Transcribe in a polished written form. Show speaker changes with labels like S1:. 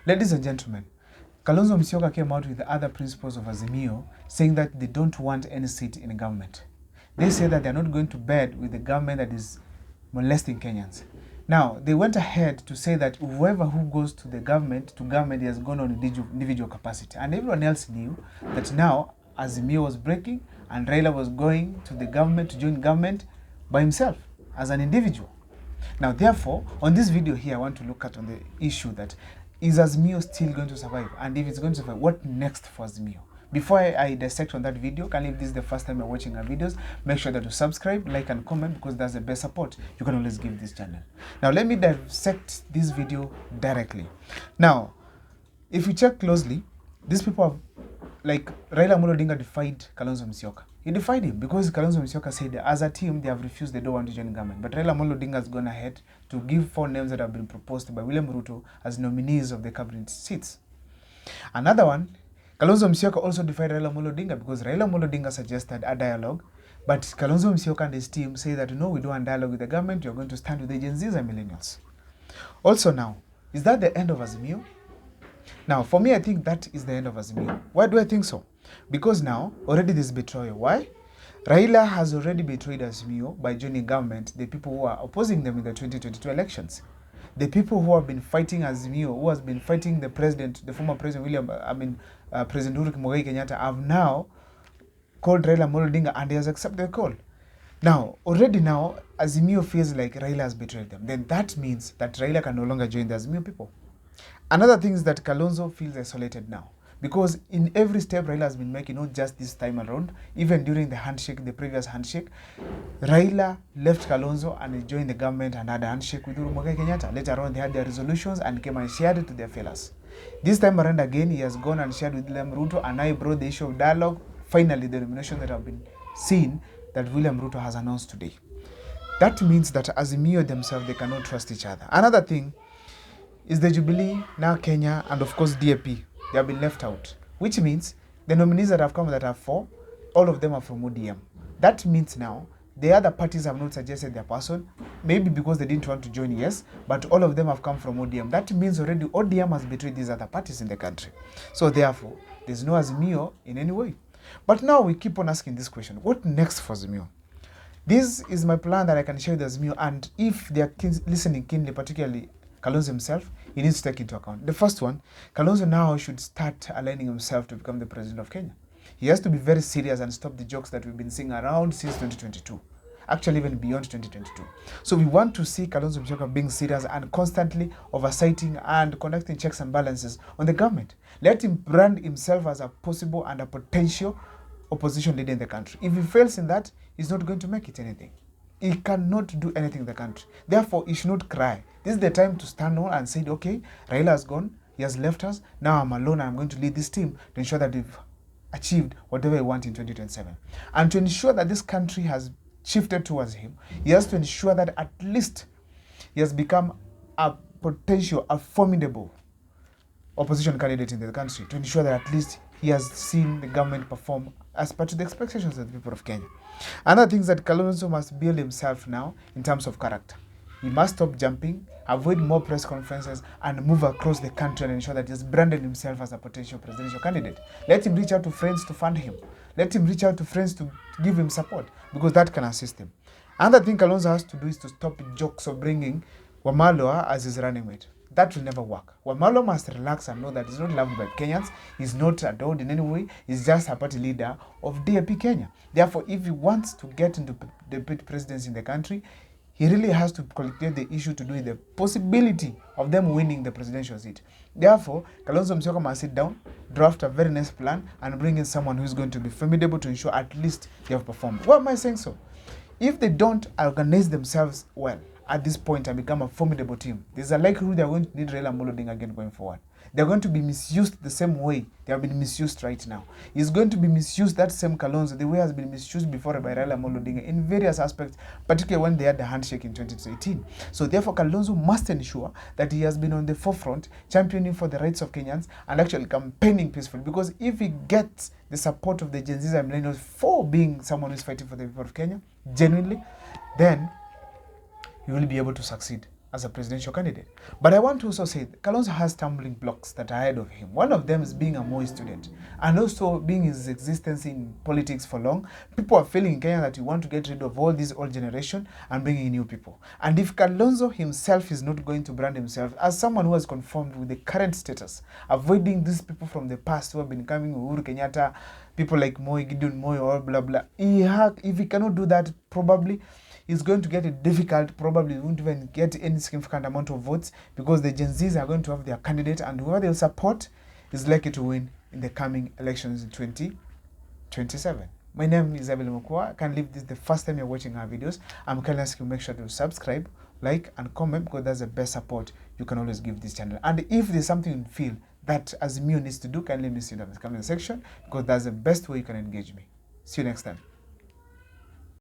S1: Ladies and gentlemen, Kalonzo Musyoka came out with the other principles of Azimio, saying that they don't want any seat in government. They say that they're not going to bed with the government that is molesting Kenyans. Now, they went ahead to say that whoever who goes to government has gone on individual capacity. And everyone else knew that now Azimio was breaking and Raila was going to the government, to join government by himself as an individual. Now, therefore, on this video here, I want to look at on the issue that is Azimio still going to survive? And if it's going to survive, what next for Azimio? Before I dissect on that video, if this is the first time you're watching our videos, make sure that you subscribe, like, and comment, because that's the best support you can always give this channel. Now, let me dissect this video directly. Now, if you check closely, these people have, like, Raila Amolo Odinga defied Kalonzo Musyoka. He defied him because Kalonzo Musyoka said as a team they have refused, they don't want to join government. But Raila Amolo Odinga has gone ahead to give 4 names that have been proposed by William Ruto as nominees of the cabinet seats. Another one, Kalonzo Musyoka also defied Raila Amolo Odinga because Raila Amolo Odinga suggested a dialogue, but Kalonzo Musyoka and his team say that no, we don't want dialogue with the government, you're going to stand with the Gen Zs and millennials. Also now, is that the end of Azimio? Now, for me, I think that is the end of Azimio. Why do I think so? Because now, already there's betrayal. Why? Raila has already betrayed Azimio by joining government, the people who are opposing them in the 2022 elections. The people who have been fighting Azimio, who has been fighting the president, the former president President Uhuru Muigai Kenyatta, have now called Raila Amolo Odinga and he has accepted the call. Now, already now, Azimio feels like Raila has betrayed them. Then that means that Raila can no longer join the Azimio people. Another thing is that Kalonzo feels isolated now. Because in every step Raila has been making, not just this time around, even during the handshake, the previous handshake, Raila left Kalonzo and he joined the government and had a handshake with Uhuru Muigai Kenyatta. Later on, they had their resolutions and came and shared it to their fellows. This time around again, he has gone and shared with William Ruto, and I brought the issue of dialogue. Finally, the nominations that have been seen that William Ruto has announced today. That means that Azimio themselves, they cannot trust each other. Another thing is the Jubilee, now Kenya, and of course DAP. They have been left out, which means the nominees that have come that are 4, all of them are from ODM. That means now the other parties have not suggested their person, maybe because they didn't want to join, yes, but all of them have come from ODM. That means already ODM has betrayed these other parties in the country. So therefore, there's no Azimio in any way. But now we keep on asking this question, what next for Azimio? This is my plan that I can share with Azimio, and if they are listening keenly, particularly Kalonzo himself, he needs to take into account. The first one, Kalonzo now should start aligning himself to become the president of Kenya. He has to be very serious and stop the jokes that we've been seeing around since 2022. Actually, even beyond 2022. So we want to see Kalonzo Musyoka being serious and constantly oversighting and conducting checks and balances on the government. Let him brand himself as a possible and a potential opposition leader in the country. If he fails in that, he's not going to make it anything. He cannot do anything in the country. Therefore, he should not cry. This is the time to stand on and say, okay, Raila has gone, he has left us, now I'm alone, I'm going to lead this team to ensure that we've achieved whatever we want in 2027. And to ensure that this country has shifted towards him, he has to ensure that at least he has become a potential, a formidable opposition candidate in the country, to ensure that at least he has seen the government perform as per to the expectations of the people of Kenya. Another thing is that Kalonzo must build himself now in terms of character. He must stop jumping, avoid more press conferences, and move across the country and ensure that he has branded himself as a potential presidential candidate. Let him reach out to friends to fund him. Let him reach out to friends to give him support, because that can assist him. Another thing Kalonzo has to do is to stop jokes of bringing Wamalwa as his running mate. That will never work. Wamalwa must relax and know that he's not loved by Kenyans, he's not adored in any way, he's just a party leader of DAP Kenya. Therefore, if he wants to get into the presidency in the country, he really has to calculate the issue to do with the possibility of them winning the presidential seat. Therefore, Kalonzo Musyoka must sit down, draft a very nice plan, and bring in someone who is going to be formidable to ensure at least they have performed. Why am I saying so? If they don't organize themselves well at this point and become a formidable team, there's a likelihood they're going to need Raila Amolo Odinga again going forward. They're going to be misused the same way they have been misused right now. He's going to be misused, that same Kalonzo, the way has been misused before by Raila Amolo Odinga in various aspects, particularly when they had the handshake in 2018. So therefore, Kalonzo must ensure that he has been on the forefront, championing for the rights of Kenyans and actually campaigning peacefully. Because if he gets the support of the Gen Zs and millennials for being someone who's fighting for the people of Kenya, genuinely, then he will be able to succeed as a presidential candidate. But I want to also say Kalonzo has stumbling blocks that are ahead of him. One of them is being a Moi student and also being his existence in politics for long. People are feeling in Kenya that you want to get rid of all this old generation and bring in new people. And if Kalonzo himself is not going to brand himself as someone who has conformed with the current status, avoiding these people from the past who have been coming, Uhuru Kenyatta, people like Moi, Gideon Moi, or blah blah, if he cannot do that, probably is going to get it difficult, probably won't even get any significant amount of votes because the Gen Zs are going to have their candidate and whoever they'll support is likely to win in the coming elections in 2027. My name is Abel Mukwa. I can leave this the first time you're watching our videos. I'm kindly asking you to make sure to subscribe, like, and comment because that's the best support you can always give this channel. And if there's something you feel that Azimio needs to do, kindly list it in the comment section because that's the best way you can engage me. See you next time.